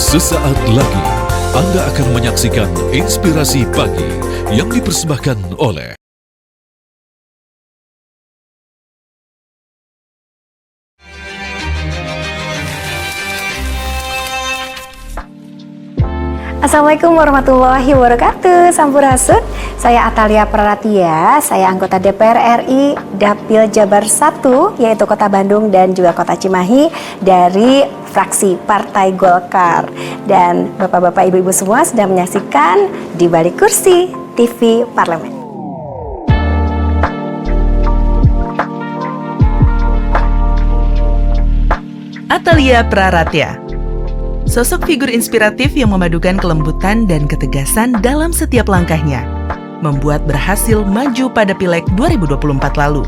Sesaat lagi Anda akan menyaksikan Inspirasi Pagi yang dipersembahkan oleh Assalamualaikum warahmatullahi wabarakatuh. Sampurasun. Saya Atalia Praratia, saya anggota DPR RI Dapil Jabar 1, yaitu Kota Bandung dan juga Kota Cimahi dari fraksi Partai Golkar. Dan Bapak-bapak, Ibu-ibu semua sedang menyaksikan Di Balik Kursi TV Parlemen. Atalia Praratia, sosok figur inspiratif yang memadukan kelembutan dan ketegasan dalam setiap langkahnya, membuat berhasil maju pada Pileg 2024 lalu.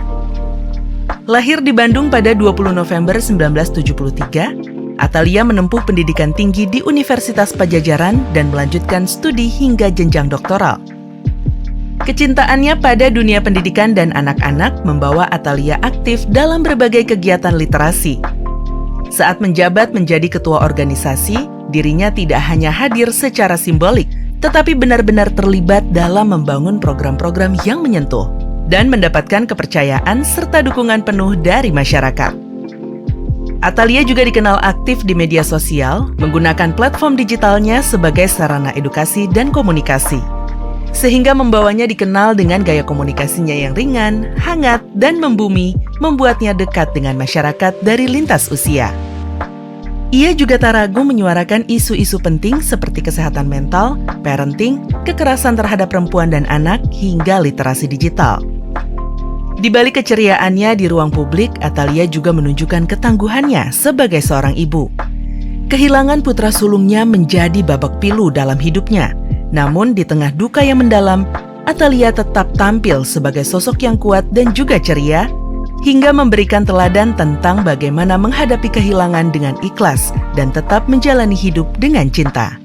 Lahir di Bandung pada 20 November 1973, Atalia menempuh pendidikan tinggi di Universitas Padjadjaran dan melanjutkan studi hingga jenjang doktoral. Kecintaannya pada dunia pendidikan dan anak-anak membawa Atalia aktif dalam berbagai kegiatan literasi. Saat menjabat menjadi ketua organisasi, dirinya tidak hanya hadir secara simbolik, tetapi benar-benar terlibat dalam membangun program-program yang menyentuh dan mendapatkan kepercayaan serta dukungan penuh dari masyarakat. Atalia juga dikenal aktif di media sosial, menggunakan platform digitalnya sebagai sarana edukasi dan komunikasi, sehingga membawanya dikenal dengan gaya komunikasinya yang ringan, hangat, dan membumi, membuatnya dekat dengan masyarakat dari lintas usia. Ia juga tak ragu menyuarakan isu-isu penting seperti kesehatan mental, parenting, kekerasan terhadap perempuan dan anak, hingga literasi digital. Di balik keceriaannya di ruang publik, Atalia juga menunjukkan ketangguhannya sebagai seorang ibu. Kehilangan putra sulungnya menjadi babak pilu dalam hidupnya. Namun di tengah duka yang mendalam, Atalia tetap tampil sebagai sosok yang kuat dan juga ceria, hingga memberikan teladan tentang bagaimana menghadapi kehilangan dengan ikhlas dan tetap menjalani hidup dengan cinta.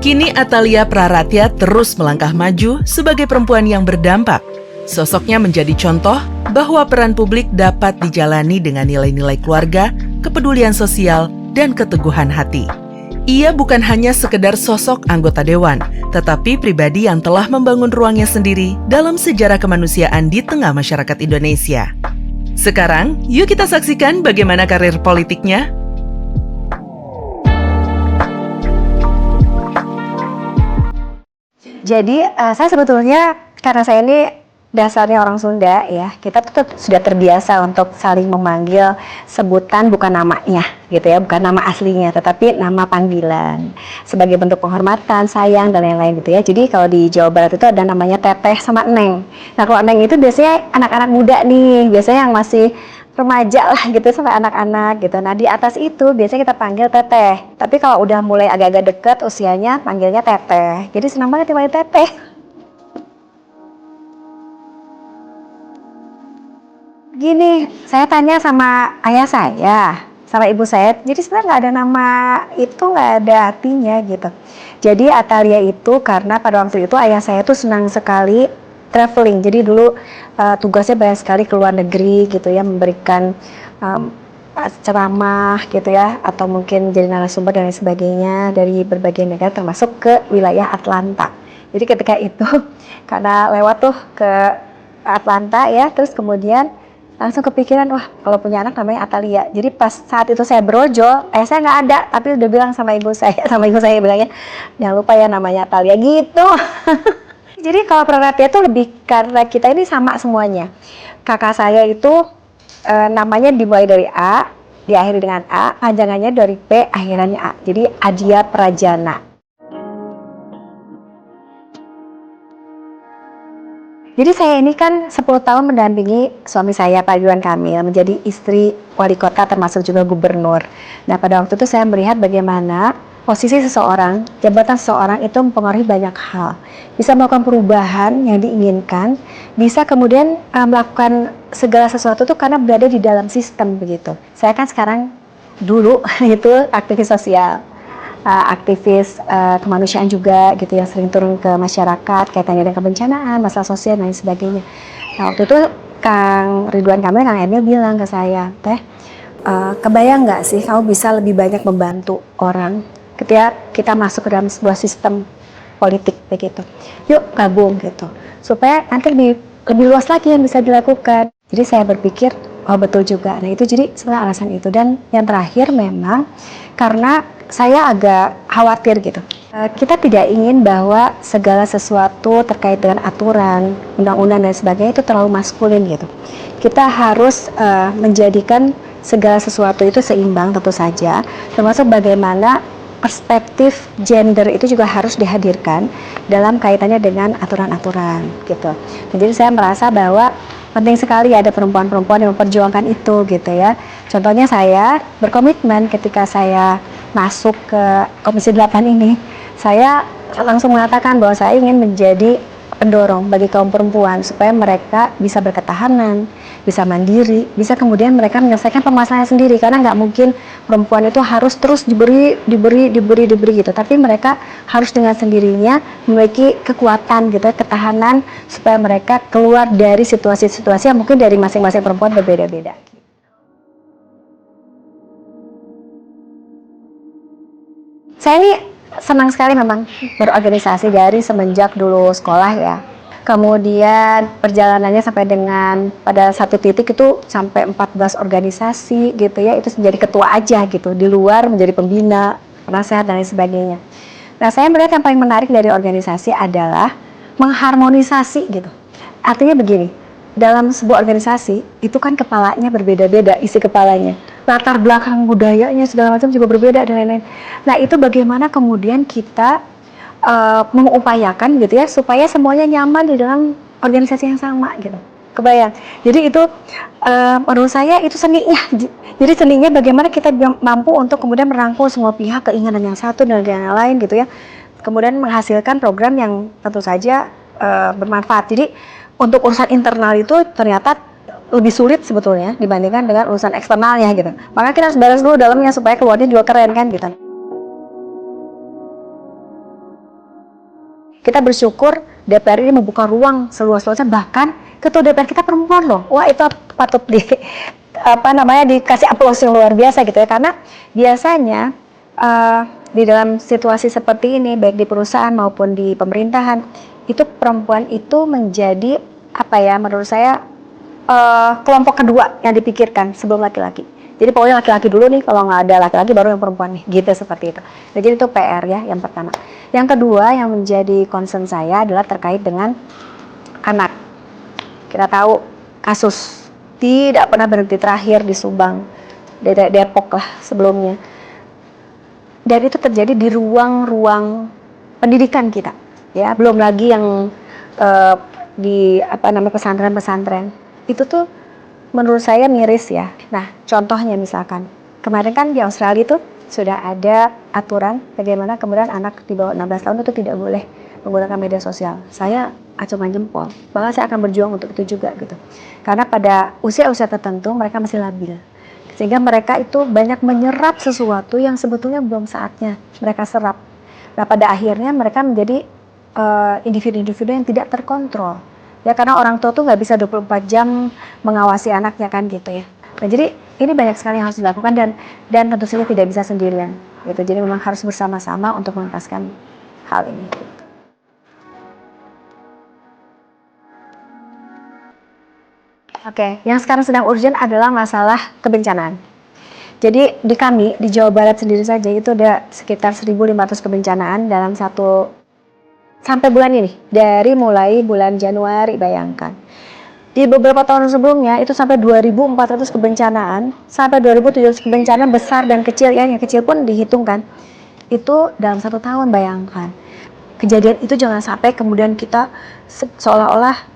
Kini Atalia Praratia terus melangkah maju sebagai perempuan yang berdampak. Sosoknya menjadi contoh bahwa peran publik dapat dijalani dengan nilai-nilai keluarga, kepedulian sosial, dan keteguhan hati. Ia bukan hanya sekedar sosok anggota dewan, tetapi pribadi yang telah membangun ruangnya sendiri dalam sejarah kemanusiaan di tengah masyarakat Indonesia. Sekarang, yuk kita saksikan bagaimana karir politiknya. Jadi saya sebetulnya, karena saya ini dasarnya orang Sunda ya, kita tuh sudah terbiasa untuk saling memanggil sebutan bukan namanya gitu ya, bukan nama aslinya tetapi nama panggilan sebagai bentuk penghormatan, sayang dan lain-lain gitu ya. Jadi kalau di Jawa Barat itu ada namanya Teteh sama Neng. Nah kalau Neng itu biasanya anak-anak muda nih, biasanya yang masih remaja lah gitu sampai anak-anak gitu. Nah di atas itu biasanya kita panggil Teteh, tapi kalau udah mulai agak-agak deket usianya panggilnya Teteh. Jadi senang banget dipanggil Teteh. Gini, saya tanya sama ayah saya, sama ibu saya, jadi sebenarnya nggak ada nama itu, nggak ada artinya gitu. Jadi Atalia itu karena pada waktu itu ayah saya tuh senang sekali traveling, jadi dulu tugasnya banyak sekali ke luar negeri gitu ya, memberikan ceramah gitu ya, atau mungkin jadi narasumber dan lain sebagainya dari berbagai negara termasuk ke wilayah Atlanta. Jadi ketika itu karena lewat tuh ke Atlanta ya, terus kemudian langsung kepikiran, wah kalau punya anak namanya Atalia. Jadi pas saat itu saya brojol, saya nggak ada, tapi udah bilang sama ibu saya bilangnya, jangan lupa ya namanya Atalia gitu. Jadi kalau Praratia itu lebih karena kita ini sama semuanya. Kakak saya itu namanya dimulai dari A, diakhiri dengan A, panjangannya dari P, akhirannya A. Jadi Adia Prajana. Jadi saya ini kan 10 tahun mendampingi suami saya, Pak Ridwan Kamil, menjadi istri wali kota termasuk juga gubernur. Nah pada waktu itu saya melihat bagaimana posisi seseorang, jabatan seseorang itu mempengaruhi banyak hal. Bisa melakukan perubahan yang diinginkan, bisa kemudian melakukan segala sesuatu itu karena berada di dalam sistem begitu. Saya kan sekarang dulu itu aktivis sosial. Aktivis kemanusiaan juga gitu yang sering turun ke masyarakat kaitannya dengan kebencanaan, masalah sosial dan lain sebagainya. Nah waktu itu Kang Ridwan Kamil, Kang Emil bilang ke saya, Teh, kebayang nggak sih kamu bisa lebih banyak membantu orang ketika kita masuk ke dalam sebuah sistem politik begitu. Yuk gabung gitu. Supaya nanti lebih luas lagi yang bisa dilakukan. Jadi saya berpikir, oh betul juga. Nah itu jadi sebenarnya alasan itu. Dan yang terakhir memang karena saya agak khawatir gitu. Kita tidak ingin bahwa segala sesuatu terkait dengan aturan, undang-undang dan sebagainya itu terlalu maskulin gitu. Kita harus menjadikan segala sesuatu itu seimbang tentu saja, termasuk bagaimana perspektif gender itu juga harus dihadirkan dalam kaitannya dengan aturan-aturan gitu. Jadi saya merasa bahwa penting sekali ada perempuan-perempuan yang memperjuangkan itu gitu ya. Contohnya saya berkomitmen ketika saya masuk ke Komisi 8 ini, saya langsung mengatakan bahwa saya ingin menjadi pendorong bagi kaum perempuan supaya mereka bisa berketahanan, bisa mandiri, bisa kemudian mereka menyelesaikan permasalahan sendiri, karena nggak mungkin perempuan itu harus terus diberi gitu, tapi mereka harus dengan sendirinya memiliki kekuatan gitu, ketahanan supaya mereka keluar dari situasi-situasi yang mungkin dari masing-masing perempuan berbeda-beda. Saya ini senang sekali memang berorganisasi dari semenjak dulu sekolah ya. Kemudian perjalanannya sampai dengan pada satu titik itu sampai 14 organisasi gitu ya. Itu menjadi ketua aja gitu, di luar menjadi pembina, penasehat dan lain sebagainya. Nah saya melihat yang paling menarik dari organisasi adalah mengharmonisasi gitu. Artinya begini, dalam sebuah organisasi itu kan kepalanya berbeda-beda, isi kepalanya. Latar belakang budayanya segala macam juga berbeda dan lain-lain. Nah itu bagaimana kemudian kita mengupayakan gitu ya supaya semuanya nyaman di dalam organisasi yang sama gitu. Kebayang. Jadi itu menurut saya itu seninya. Jadi seninya bagaimana kita mampu untuk kemudian merangkul semua pihak, keinginan yang satu dan yang lain gitu ya. Kemudian menghasilkan program yang tentu saja bermanfaat. Jadi untuk urusan internal itu ternyata lebih sulit sebetulnya dibandingkan dengan urusan eksternalnya gitu. Maka kita harus beres dulu dalamnya supaya keluarnya juga keren kan gitu. Kita bersyukur DPR ini membuka ruang seluas-luasnya, bahkan ketua DPR kita perempuan loh. Wah itu patut dikasih aplaus yang luar biasa gitu ya, karena biasanya di dalam situasi seperti ini baik di perusahaan maupun di pemerintahan itu perempuan itu menjadi menurut saya kelompok kedua yang dipikirkan sebelum laki-laki. Jadi pokoknya laki-laki dulu nih, kalau nggak ada laki-laki baru yang perempuan nih, gitu seperti itu. Nah, jadi itu PR ya yang pertama. Yang kedua yang menjadi concern saya adalah terkait dengan anak. Kita tahu kasus tidak pernah berhenti terakhir di Subang, di Depok lah sebelumnya. Dan itu terjadi di ruang-ruang pendidikan kita, ya belum lagi yang di pesantren-pesantren. Itu tuh menurut saya miris ya. Nah, contohnya misalkan kemarin kan di Australia itu sudah ada aturan bagaimana kemudian anak di bawah 16 tahun itu tidak boleh menggunakan media sosial. Saya acungan jempol, bahkan saya akan berjuang untuk itu juga gitu. Karena pada usia-usia tertentu mereka masih labil. Sehingga mereka itu banyak menyerap sesuatu yang sebetulnya belum saatnya mereka serap. Nah, pada akhirnya mereka menjadi individu-individu yang tidak terkontrol. Ya karena orang tua tuh nggak bisa 24 jam mengawasi anaknya kan gitu ya. Nah jadi ini banyak sekali yang harus dilakukan dan tentu saja tidak bisa sendirian gitu. Jadi memang harus bersama-sama untuk mengentaskan hal ini. Oke, yang sekarang sedang urgent adalah masalah kebencanaan. Jadi di kami di Jawa Barat sendiri saja itu ada sekitar 1.500 kebencanaan dalam sampai bulan ini, dari mulai bulan Januari, bayangkan. Di beberapa tahun sebelumnya itu sampai 2.400 kebencanaan, sampai 2.700 kebencanaan besar dan kecil ya, yang kecil pun dihitungkan. Itu dalam 1 tahun, bayangkan. Kejadian itu jangan sampai kemudian kita seolah-olah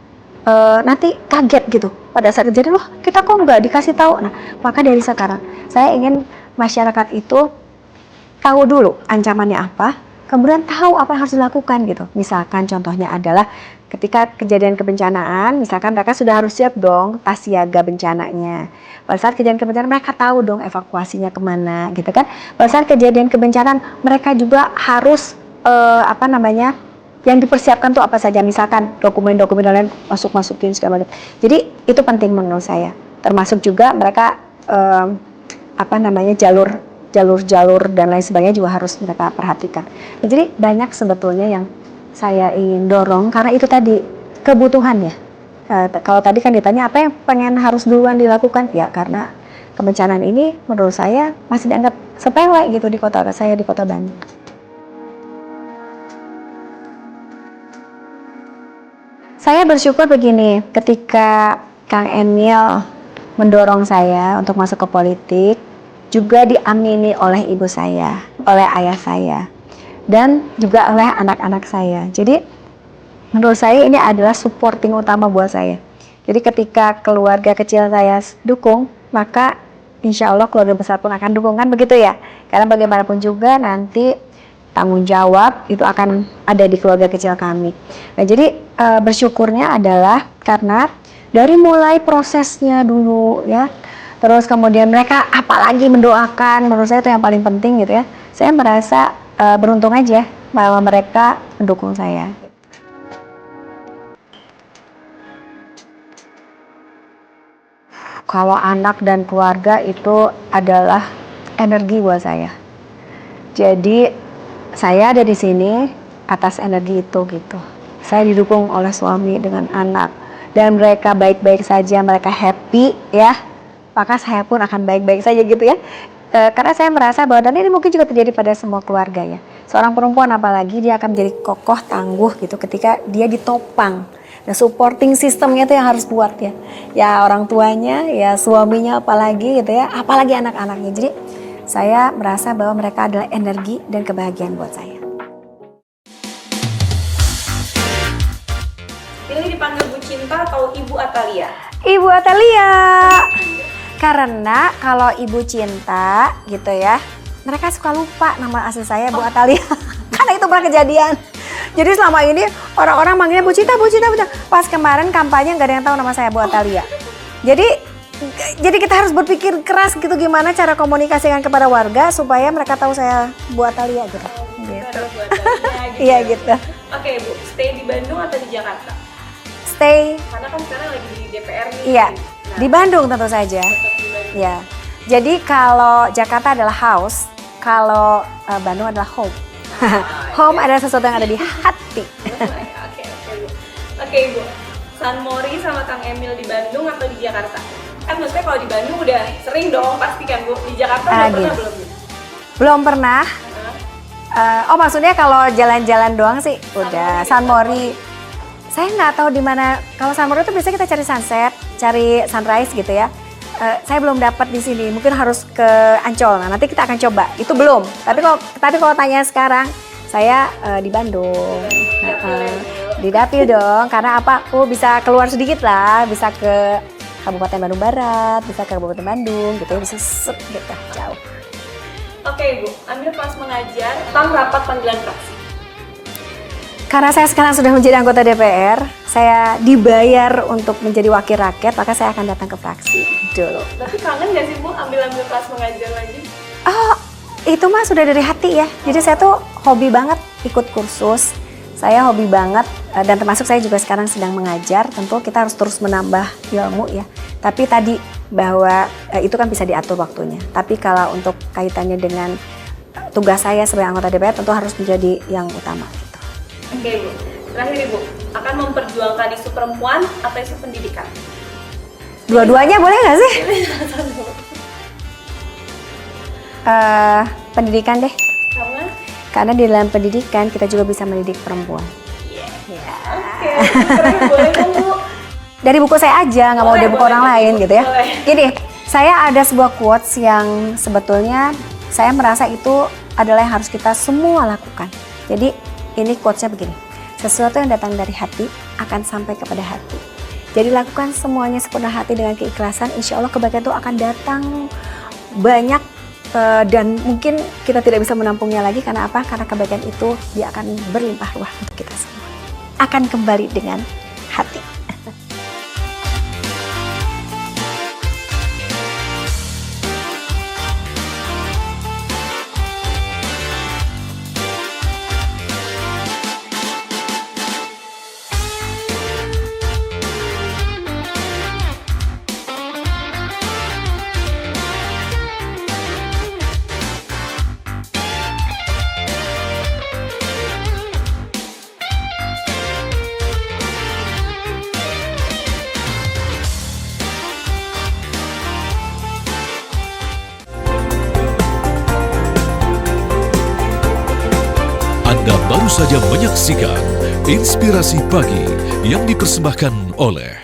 nanti kaget gitu. Pada saat kejadian, loh kita kok nggak dikasih tahu. Nah, maka dari sekarang saya ingin masyarakat itu tahu dulu ancamannya apa, kemudian tahu apa yang harus dilakukan gitu. Misalkan contohnya adalah ketika kejadian kebencanaan, misalkan mereka sudah harus siap dong tas siaga bencananya. Pada saat kejadian kebencanaan mereka tahu dong evakuasinya kemana gitu kan. Pada saat kejadian kebencanaan mereka juga harus yang dipersiapkan tuh apa saja, misalkan dokumen-dokumen lain masukin segala macam. Jadi itu penting menurut saya. Termasuk juga mereka jalur jalur-jalur dan lain sebagainya juga harus mereka perhatikan. Nah, jadi banyak sebetulnya yang saya ingin dorong karena itu tadi kebutuhan ya. Kalau tadi kan ditanya apa yang pengen harus duluan dilakukan, ya karena kebencanaan ini menurut saya masih dianggap sepele gitu di kota saya, di kota Bandung. Saya bersyukur begini, ketika Kang Emil mendorong saya untuk masuk ke politik, juga diamini oleh ibu saya, oleh ayah saya, dan juga oleh anak-anak saya. Jadi menurut saya ini adalah supporting utama buat saya. Jadi ketika keluarga kecil saya dukung, maka insya Allah keluarga besar pun akan dukung, kan begitu ya. Karena bagaimanapun juga nanti tanggung jawab itu akan ada di keluarga kecil kami. Nah jadi bersyukurnya adalah karena dari mulai prosesnya dulu ya, terus kemudian mereka apalagi mendoakan, menurut saya itu yang paling penting gitu ya. Saya merasa beruntung aja bahwa mereka mendukung saya. Kalau anak dan keluarga itu adalah energi buat saya. Jadi saya ada di sini atas energi itu gitu. Saya didukung oleh suami dengan anak dan mereka baik-baik saja, mereka happy ya. Maka saya pun akan baik-baik saja gitu ya. Karena saya merasa bahwa dan ini mungkin juga terjadi pada semua keluarga ya. Seorang perempuan apalagi dia akan menjadi kokoh tangguh gitu ketika dia ditopang. Nah, supporting sistemnya itu yang harus buat ya. Ya orang tuanya, ya suaminya apalagi gitu ya, apalagi anak-anaknya. Jadi saya merasa bahwa mereka adalah energi dan kebahagiaan buat saya. Pilih dipanggil Bu Cinta atau Ibu Atalia? Ibu Atalia. Karena kalau Ibu Cinta gitu ya, mereka suka lupa nama asli saya Bu Atalia. Karena itu pernah kejadian. Jadi selama ini orang-orang manggilnya Bu Cinta, Bu Cinta, Bu Cinta. Pas kemarin kampanye nggak ada yang tahu nama saya Bu Atalia. Jadi kita harus berpikir keras gitu gimana cara komunikasikan kepada warga supaya mereka tahu saya Bu Atalia gitu. Gitu. Bu Atalia, gitu. Iya gitu. Oke Bu, stay di Bandung atau di Jakarta? Stay. Karena kan sekarang lagi di DPR nih. Iya. Nah, Di Bandung tentu saja. tetap di Bandung. Ya. Jadi kalau Jakarta adalah house, kalau Bandung adalah home. Home adalah sesuatu yang ada di hati. Oke Bu. Oke Bu, San Mori sama Kang Emil di Bandung atau di Jakarta? Kan maksudnya kalau di Bandung udah sering dong pasti kan Bu. Di Jakarta belum pernah gitu. belum Bu? Belum pernah. Oh maksudnya kalau jalan-jalan doang sih udah. San Mori. Saya nggak tahu di mana. Kalau San Mori itu biasanya kita cari sunset, cari sunrise gitu ya. Saya belum dapat di sini. Mungkin harus ke Ancol. Nah, nanti kita akan coba. Itu belum. Tapi kalau tanya sekarang, saya di Bandung. Di Dapil dong. Karena apa? Aku bisa keluar sedikit lah. Bisa ke Kabupaten Bandung Barat, bisa ke Kabupaten Bandung gitu ya. Bisa set gitu jauh. Oke Bu, ambil kelas mengajar tentang rapat panggilan fraksi. Karena saya sekarang sudah menjadi anggota DPR, saya dibayar untuk menjadi wakil rakyat, maka saya akan datang ke fraksi dulu. Tapi kangen gak sih Bu ambil kelas mengajar lagi? Oh, itu mah sudah dari hati ya. Jadi saya tuh hobi banget ikut kursus. Saya hobi banget dan termasuk saya juga sekarang sedang mengajar. Tentu kita harus terus menambah ilmu ya. Tapi tadi bahwa itu kan bisa diatur waktunya. Tapi kalau untuk kaitannya dengan tugas saya sebagai anggota DPR tentu harus menjadi yang utama. Oke Bu, terakhir Ibu, akan memperjuangkan isu perempuan atau isu pendidikan? Dua-duanya boleh nggak sih? Pendidikan deh. Karena di dalam pendidikan kita juga bisa mendidik perempuan. Oke, terakhir boleh dong Bu? Dari buku saya aja, nggak mau dari buku Boleh, orang boleh, lain Bu. gitu ya. Boleh. Gini, saya ada sebuah quotes yang sebetulnya saya merasa itu adalah yang harus kita semua lakukan. Jadi ini quotesnya begini, sesuatu yang datang dari hati akan sampai kepada hati. Jadi lakukan semuanya sepenuh hati dengan keikhlasan, insya Allah kebahagiaan itu akan datang banyak dan mungkin kita tidak bisa menampungnya lagi. Karena apa? Karena kebahagiaan itu dia akan berlimpah ruah untuk kita semua. Akan kembali dengan hati. Anda baru saja menyaksikan Inspirasi Pagi yang dipersembahkan oleh